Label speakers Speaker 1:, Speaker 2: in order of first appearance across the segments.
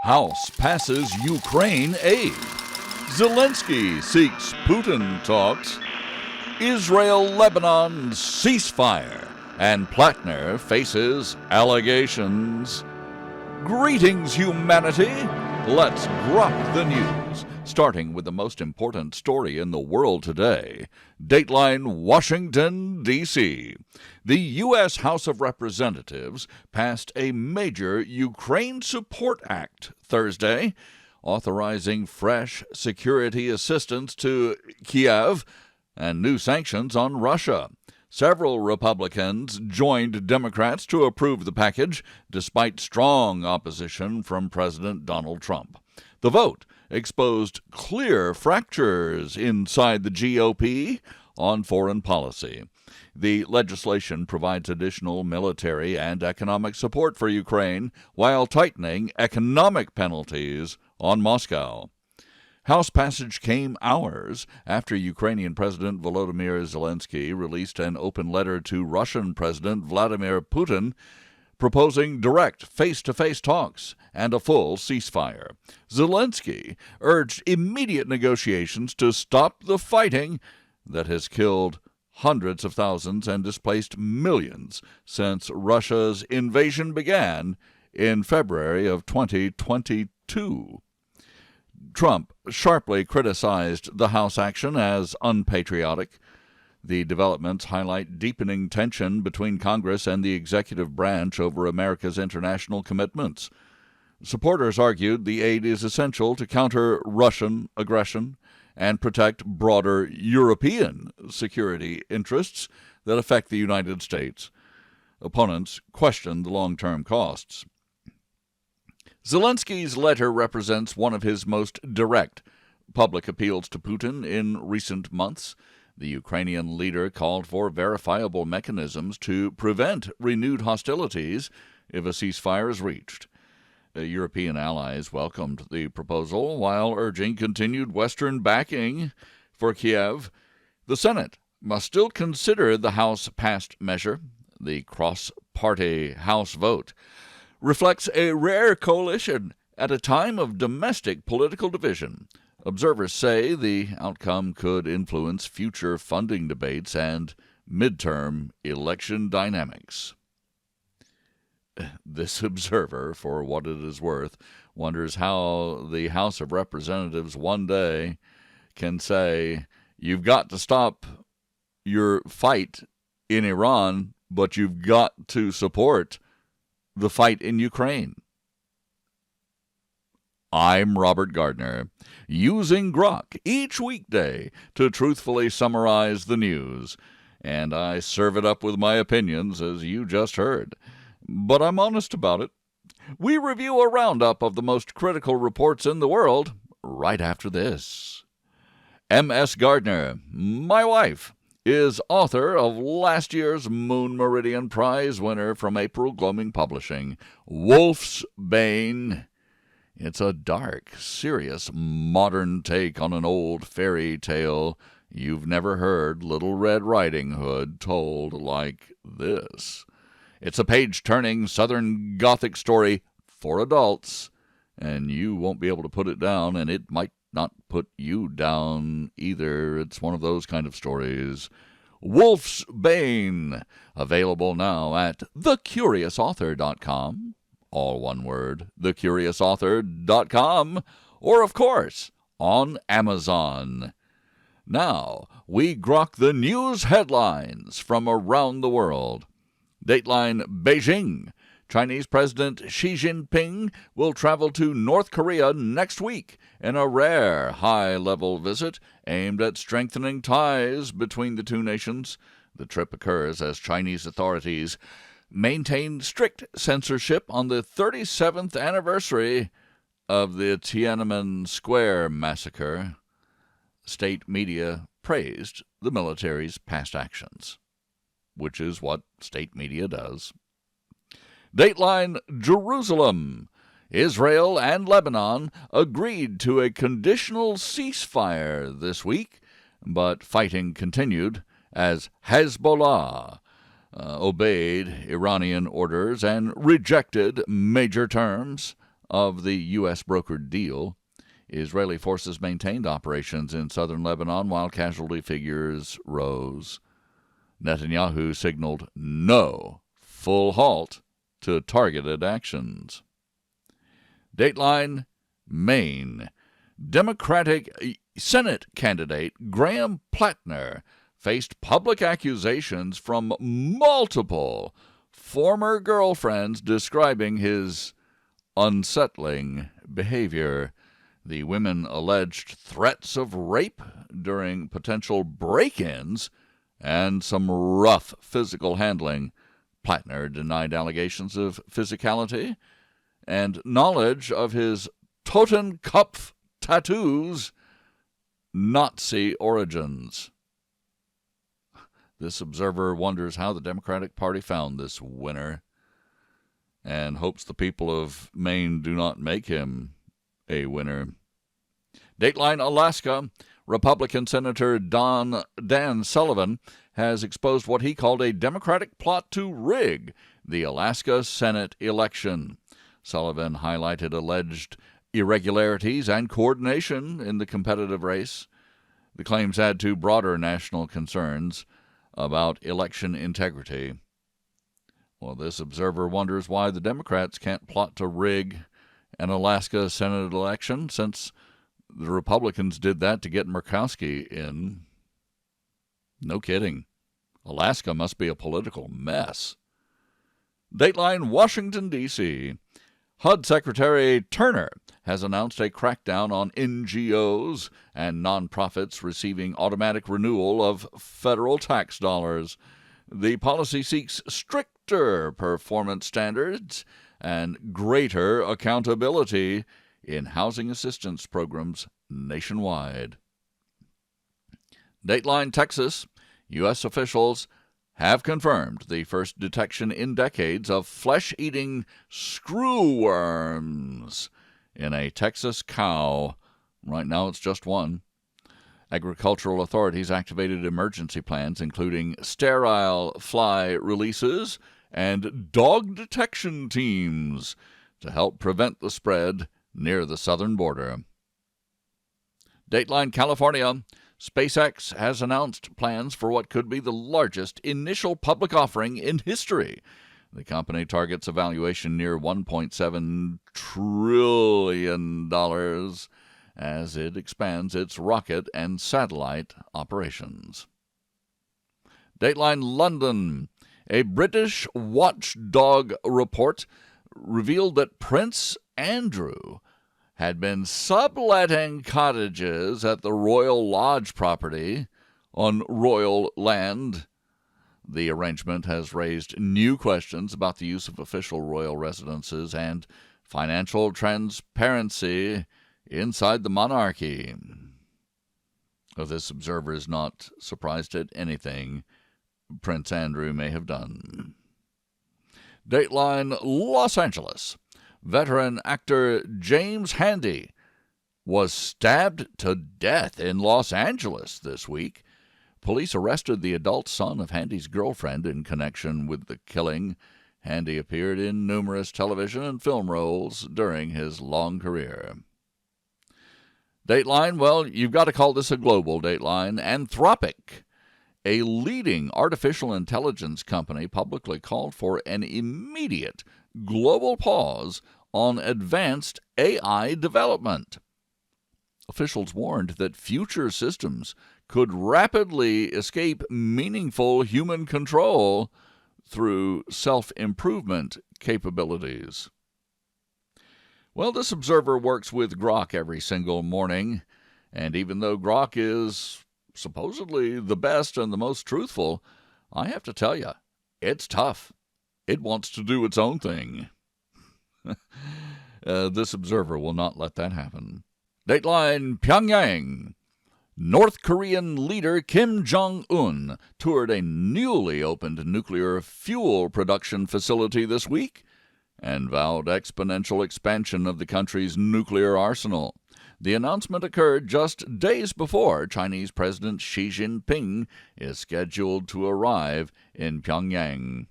Speaker 1: House passes Ukraine aid. Zelenskyy seeks Putin talks. Israel-Lebanon ceasefire. And Platner faces allegations. Greetings, humanity. Let's grok the news, starting with the most important story in the world today. Dateline, Washington, D.C. The U.S. House of Representatives passed a major Ukraine Support Act Thursday, authorizing fresh security assistance to Kiev and new sanctions on Russia. Several Republicans joined Democrats to approve the package, despite strong opposition from President Donald Trump. The vote exposed clear fractures inside the GOP on foreign policy. The legislation provides additional military and economic support for Ukraine while tightening economic penalties on Moscow. House passage came hours after Ukrainian President Volodymyr Zelenskyy released an open letter to Russian President Vladimir Putin proposing direct face-to-face talks and a full ceasefire. Zelenskyy urged immediate negotiations to stop the fighting that has killed hundreds of thousands and displaced millions since Russia's invasion began in February of 2022. Trump sharply criticized the House action as unpatriotic. The developments highlight deepening tension between Congress and the executive branch over America's international commitments. Supporters argued the aid is essential to counter Russian aggression and protect broader European security interests that affect the United States. Opponents questioned the long-term costs. Zelenskyy's letter represents one of his most direct public appeals to Putin in recent months. The Ukrainian leader called for verifiable mechanisms to prevent renewed hostilities if a ceasefire is reached. European allies welcomed the proposal while urging continued Western backing for Kiev. The Senate must still consider the House-passed measure. The cross-party House vote reflects a rare coalition at a time of domestic political division. Observers say the outcome could influence future funding debates and midterm election dynamics. This observer, for what it is worth, wonders how the House of Representatives one day can say, you've got to stop your fight in Iran, but you've got to support the fight in Ukraine. I'm Robert Gardner, using Grok each weekday to truthfully summarize the news, and I serve it up with my opinions, as you just heard. But I'm honest about it. We review a roundup of the most critical reports in the world right after this. M.S. Gardner, my wife, is author of last year's Moon Meridian Prize winner from April Gloaming Publishing, Wolf's Bane. It's a dark, serious, modern take on an old fairy tale you've never heard Little Red Riding Hood told like this. It's a page-turning Southern Gothic story for adults, and you won't be able to put it down, and it might not put you down either. It's one of those kind of stories. Wolf's Bane, available now at thecuriousauthor.com, all one word, thecuriousauthor.com, or, of course, on Amazon. Now, we grok the news headlines from around the world. Dateline, Beijing. Chinese President Xi Jinping will travel to North Korea next week in a rare high-level visit aimed at strengthening ties between the two nations. The trip occurs as Chinese authorities maintain strict censorship on the 37th anniversary of the Tiananmen Square massacre. State media praised the military's past actions, which is what state media does. Dateline, Jerusalem. Israel and Lebanon agreed to a conditional ceasefire this week, but fighting continued as Hezbollah obeyed Iranian orders and rejected major terms of the U.S. brokered deal. Israeli forces maintained operations in southern Lebanon while casualty figures rose. Netanyahu signaled no full halt to targeted actions. Dateline, Maine. Democratic Senate candidate Graham Platner faced public accusations from multiple former girlfriends describing his unsettling behavior. The women alleged threats of rape during potential break-ins and some rough physical handling. Platner denied allegations of physicality and knowledge of his Totenkopf tattoos' Nazi origins. This observer wonders how the Democratic Party found this winner and hopes the people of Maine do not make him a winner. Dateline, Alaska. Republican Senator Dan Sullivan has exposed what he called a Democratic plot to rig the Alaska Senate election. Sullivan highlighted alleged irregularities and coordination in the competitive race. The claims add to broader national concerns about election integrity. Well, this observer wonders why the Democrats can't plot to rig an Alaska Senate election, since the Republicans did that to get Murkowski in. No kidding. Alaska must be a political mess. Dateline, Washington, D.C. HUD Secretary Turner has announced a crackdown on NGOs and nonprofits receiving automatic renewal of federal tax dollars. The policy seeks stricter performance standards and greater accountability in housing assistance programs nationwide. Dateline, Texas. U.S. officials have confirmed the first detection in decades of flesh-eating screwworms in a Texas cow. Right now it's just one. Agricultural authorities activated emergency plans, including sterile fly releases and dog detection teams to help prevent the spread near the southern border. Dateline, California. SpaceX has announced plans for what could be the largest initial public offering in history. The company targets a valuation near $1.7 trillion as it expands its rocket and satellite operations. Dateline, London. A British watchdog report revealed that Prince Andrew had been subletting cottages at the Royal Lodge property on royal land. The arrangement has raised new questions about the use of official royal residences and financial transparency inside the monarchy. This observer is not surprised at anything Prince Andrew may have done. Dateline, Los Angeles. Veteran actor James Handy was stabbed to death in Los Angeles this week. Police arrested the adult son of Handy's girlfriend in connection with the killing. Handy appeared in numerous television and film roles during his long career. Dateline, well, you've got to call this a global Dateline. Anthropic, a leading artificial intelligence company, publicly called for an immediate global pause on advanced AI development. Officials warned that future systems could rapidly escape meaningful human control through self-improvement capabilities. Well, this observer works with Grok every single morning, and even though Grok is supposedly the best and the most truthful, I have to tell you, it's tough. It wants to do its own thing. This observer will not let that happen. Dateline, Pyongyang. North Korean leader Kim Jong-un toured a newly opened nuclear fuel production facility this week and vowed exponential expansion of the country's nuclear arsenal. The announcement occurred just days before Chinese President Xi Jinping is scheduled to arrive in Pyongyang.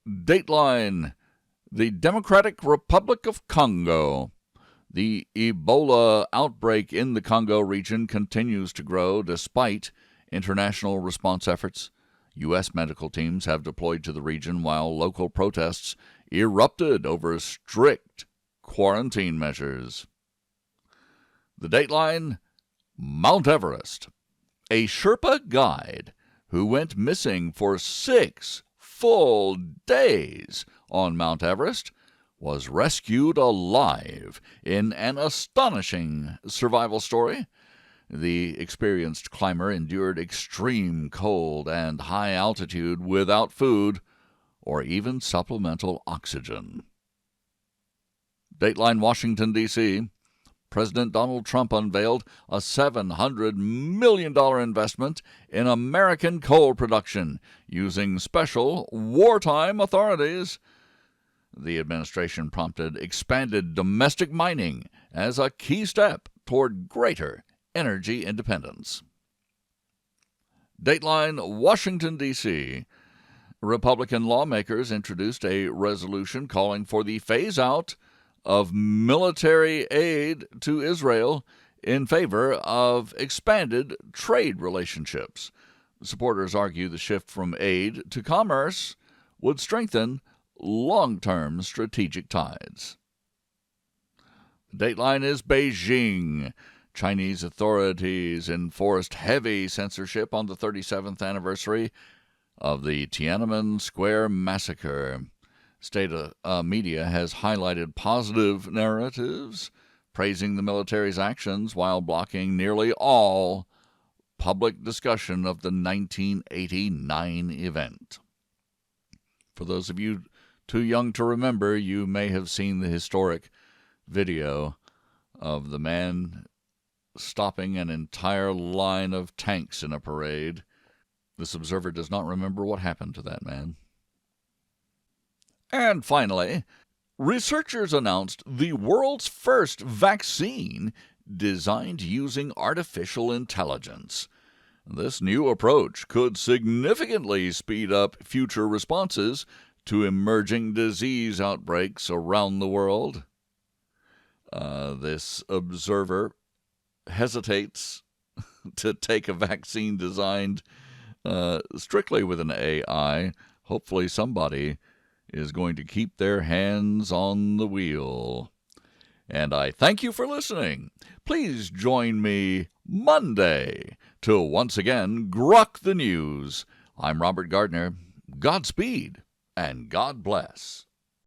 Speaker 1: Dateline, The Democratic Republic of Congo. The Ebola outbreak in the Congo region continues to grow despite international response efforts. U.S. medical teams have deployed to the region while local protests erupted over strict quarantine measures. The Dateline, Mount Everest. A Sherpa guide who went missing for 6 full days on Mount Everest was rescued alive in an astonishing survival story. The experienced climber endured extreme cold and high altitude without food or even supplemental oxygen. Dateline, Washington, D.C. President Donald Trump unveiled a $700 million investment in American coal production using special wartime authorities. The administration prompted expanded domestic mining as a key step toward greater energy independence. Dateline, Washington, D.C. Republican lawmakers introduced a resolution calling for the phase-out of military aid to Israel in favor of expanded trade relationships. Supporters argue the shift from aid to commerce would strengthen long-term strategic ties. Dateline is Beijing. Chinese authorities enforced heavy censorship on the 37th anniversary of the Tiananmen Square massacre. State media has highlighted positive narratives, praising the military's actions while blocking nearly all public discussion of the 1989 event. For those of you too young to remember, you may have seen the historic video of the man stopping an entire line of tanks in a parade. This observer does not remember what happened to that man. And finally, researchers announced the world's first vaccine designed using artificial intelligence. This new approach could significantly speed up future responses to emerging disease outbreaks around the world. This observer hesitates to take a vaccine designed strictly with an AI. Hopefully somebody is going to keep their hands on the wheel. And I thank you for listening. Please join me Monday to once again grok the news. I'm Robert Gardner. Godspeed and God bless.